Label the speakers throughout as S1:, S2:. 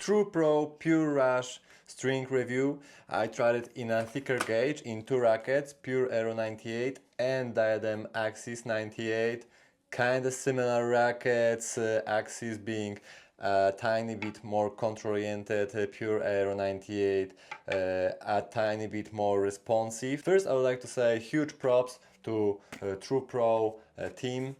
S1: TRU PRO Pure Rush string review. I tried it in a thicker gauge in two rackets, Pure Aero 98 and Diadem Axis 98. Kinda similar rackets, Axis being a tiny bit more control-oriented, Pure Aero 98 a tiny bit more responsive. First, I would like to say huge props to TRU PRO team.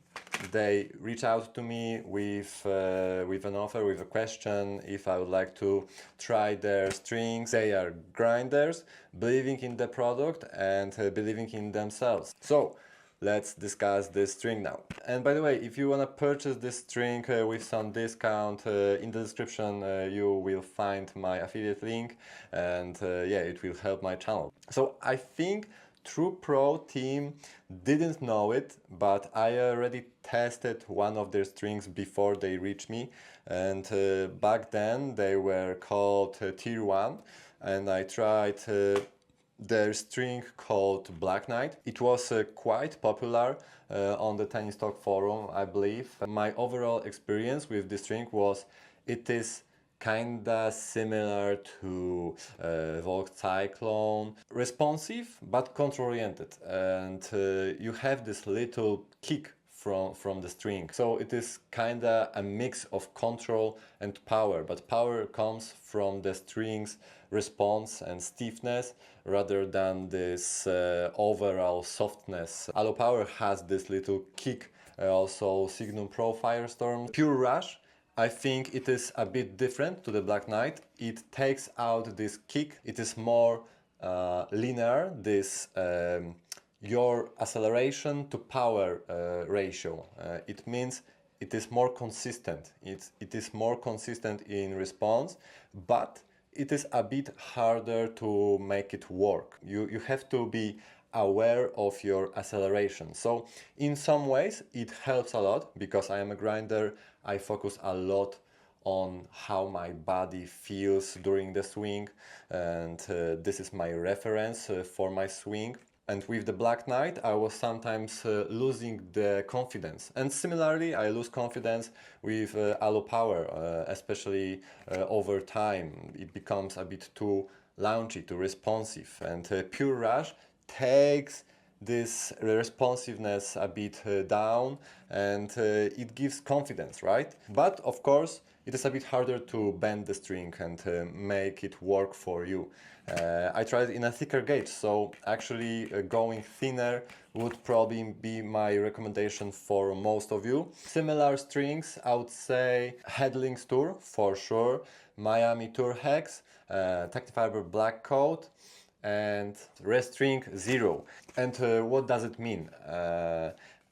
S1: They reach out to me with an offer, with a question if I would like to try their strings. They are grinders, believing in the product and believing in themselves. So let's discuss this string now. And by the way, if you want to purchase this string with some discount, in the description you will find my affiliate link, and yeah, it will help my channel. So I think TRU PRO team didn't know it, but I already tested one of their strings before they reached me, and back then they were called Tier 1, and I tried their string called Black Knight. It was quite popular on the Tennis Talk forum, I believe. My overall experience with this string was it is kinda similar to Volk Cyclone, responsive but control-oriented, and you have this little kick from the string. So it is kinda a mix of control and power, but power comes from the string's response and stiffness rather than this overall softness. Allo Power has this little kick, also Signum Pro Firestorm. Pure Rush, I think it is a bit different to the Black Knight. It takes out this kick. It is more linear, this your acceleration to power ratio. It means it is more consistent. It is more consistent in response, but it is a bit harder to make it work. You have to be aware of your acceleration. So in some ways it helps a lot because I am a grinder. I focus a lot on how my body feels during the swing, and this is my reference for my swing. And with the Black Knight, I was sometimes losing the confidence. And similarly, I lose confidence with Allo Power, especially over time. It becomes a bit too launchy, too responsive. And Pure Rush takes this responsiveness a bit down, and it gives confidence, right? But of course, it is a bit harder to bend the string and make it work for you. I tried in a thicker gauge, so actually going thinner would probably be my recommendation for most of you. Similar strings, I would say Headlings Tour for sure, Miami Tour Hex, Tecnifibre Black Coat, and Rest String 0. And what does it mean?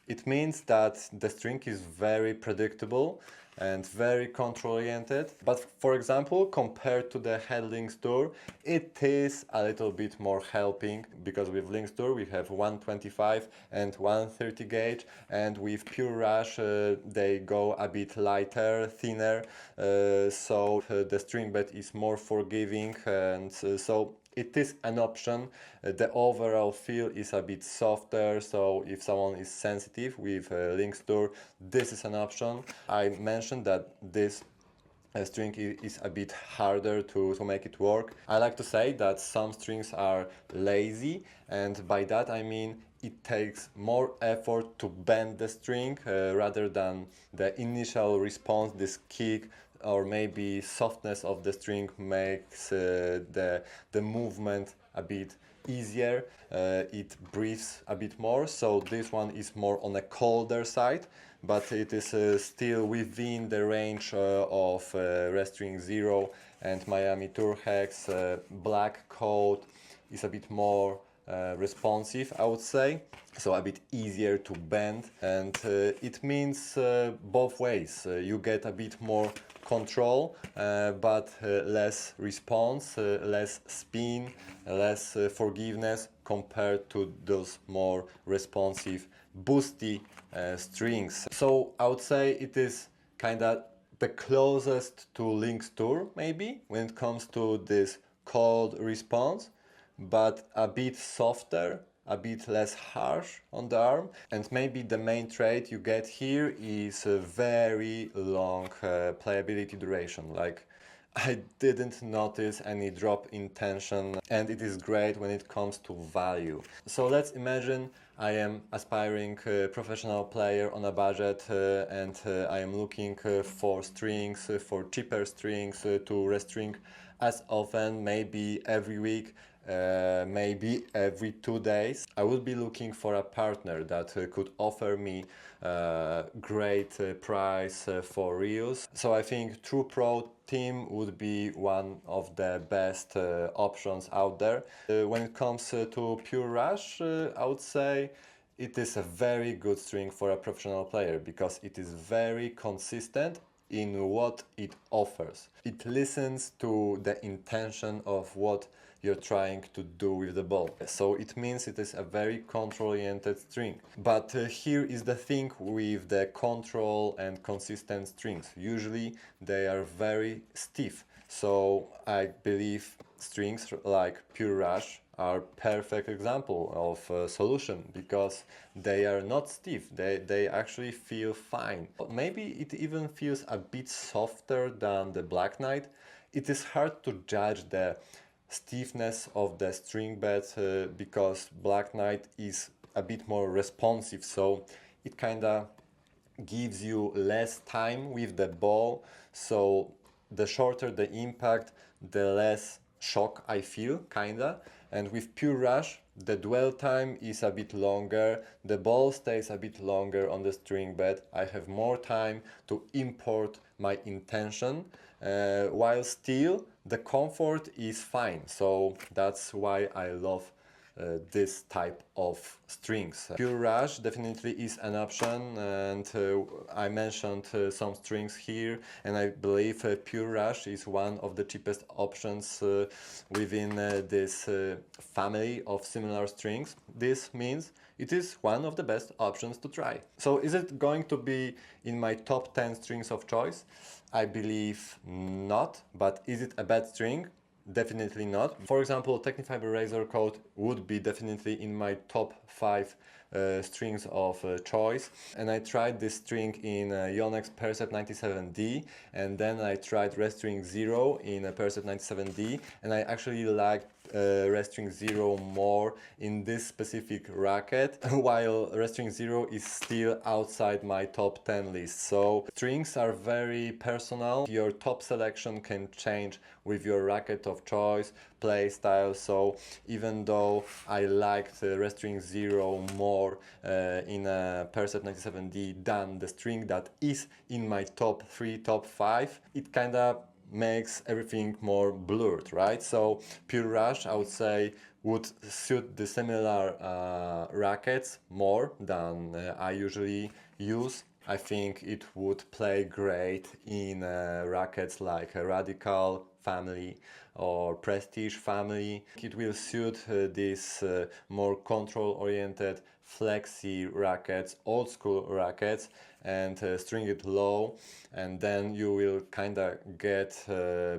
S1: It means that the string is very predictable and very control-oriented. But for example, compared to the Headlings Tour, it is a little bit more helping, because with Links Tour we have 125 and 130 gauge, and with Pure Rush they go a bit lighter, thinner, so the string bed is more forgiving, and so it is an option. The overall feel is a bit softer, so if someone is sensitive with Links Tour, this is an option. I mentioned that this string is a bit harder to make it work. I like to say that some strings are lazy, and by that I mean it takes more effort to bend the string rather than the initial response, this kick, or maybe softness of the string makes the movement a bit easier. It breathes a bit more, so this one is more on a colder side, but it is still within the range of Rest String 0 and Miami Tour Hex. Black Coat is a bit more responsive, I would say, so a bit easier to bend, and it means both ways. You get a bit more control, but less response, less spin, less forgiveness compared to those more responsive, boosty strings. So I would say it is kinda the closest to Links Tour, maybe, when it comes to this cold response, but a bit softer, a bit less harsh on the arm. And maybe the main trait you get here is a very long playability duration. Like I didn't notice any drop in tension, and it is great when it comes to value. So let's imagine I am aspiring professional player on a budget, and I am looking for strings, for cheaper strings to restring as often, maybe every week, maybe every 2 days. I would be looking for a partner that could offer me great price for reuse. So I think TRU Pro team would be one of the best options out there. When it comes to Pure Rush, I would say it is a very good string for a professional player because it is very consistent in what it offers. It listens to the intention of what you're trying to do with the ball. So it means it is a very control-oriented string. But here is the thing with the control and consistent strings. Usually they are very stiff. So I believe strings like Pure Rush are perfect example of a solution because they are not stiff, they actually feel fine. Maybe it even feels a bit softer than the Black Knight. It is hard to judge the stiffness of the string bed because Black Knight is a bit more responsive, so it kinda gives you less time with the ball, so the shorter the impact, the less shock I feel, kinda. And with Pure Rush, the dwell time is a bit longer, the ball stays a bit longer on the string bed, I have more time to import my intention, while still the comfort is fine. So that's why I love this type of strings. Pure Rush definitely is an option, and I mentioned some strings here, and I believe Pure Rush is one of the cheapest options within this family of similar strings. This means it is one of the best options to try. So is it going to be in my top 10 strings of choice? I believe not, but is it a bad string? Definitely not. For example, Tecnifibre Razor Coat would be definitely in my top 5 strings of choice. And I tried this string in Yonex Percept 97D, and then I tried Restring Zero in Percept 97D, and I actually liked Restring Zero more in this specific racket, while Restring Zero is still outside my top 10 list. So strings are very personal. Your top selection can change with your racket of choice, play style. So even though I liked Restring Zero more in Percept 97D than the string that is in my top 3, top 5, it kinda makes everything more blurred, right? So Pure Rush, I would say, would suit the similar rackets more than I usually use. I think it would play great in rackets like a Radical family or Prestige family. It will suit these more control-oriented flexi rackets, old school rackets, and string it low, and then you will kinda get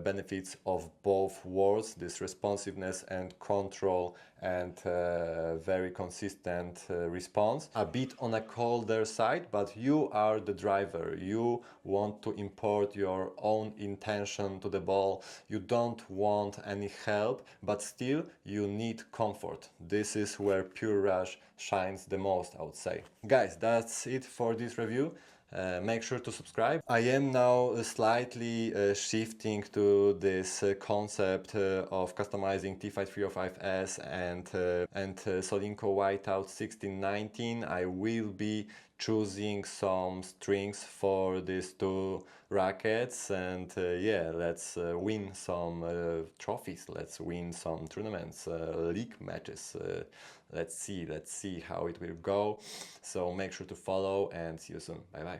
S1: benefits of both worlds, this responsiveness and control, and very consistent response. A bit on a colder side, but you are the driver. You want to import your own intention to the ball. You don't want any help, but still you need comfort. This is where Pure Rush shines the most, I would say. Guys, that's it for this review. Make sure to subscribe. I am now slightly shifting to this concept of customizing TFight 305S and Solinco Whiteout 1619. I will be choosing some strings for these two rackets, and yeah, let's win some trophies, let's win some tournaments, league matches. Let's see how it will go. So make sure to follow, and see you soon. Bye bye.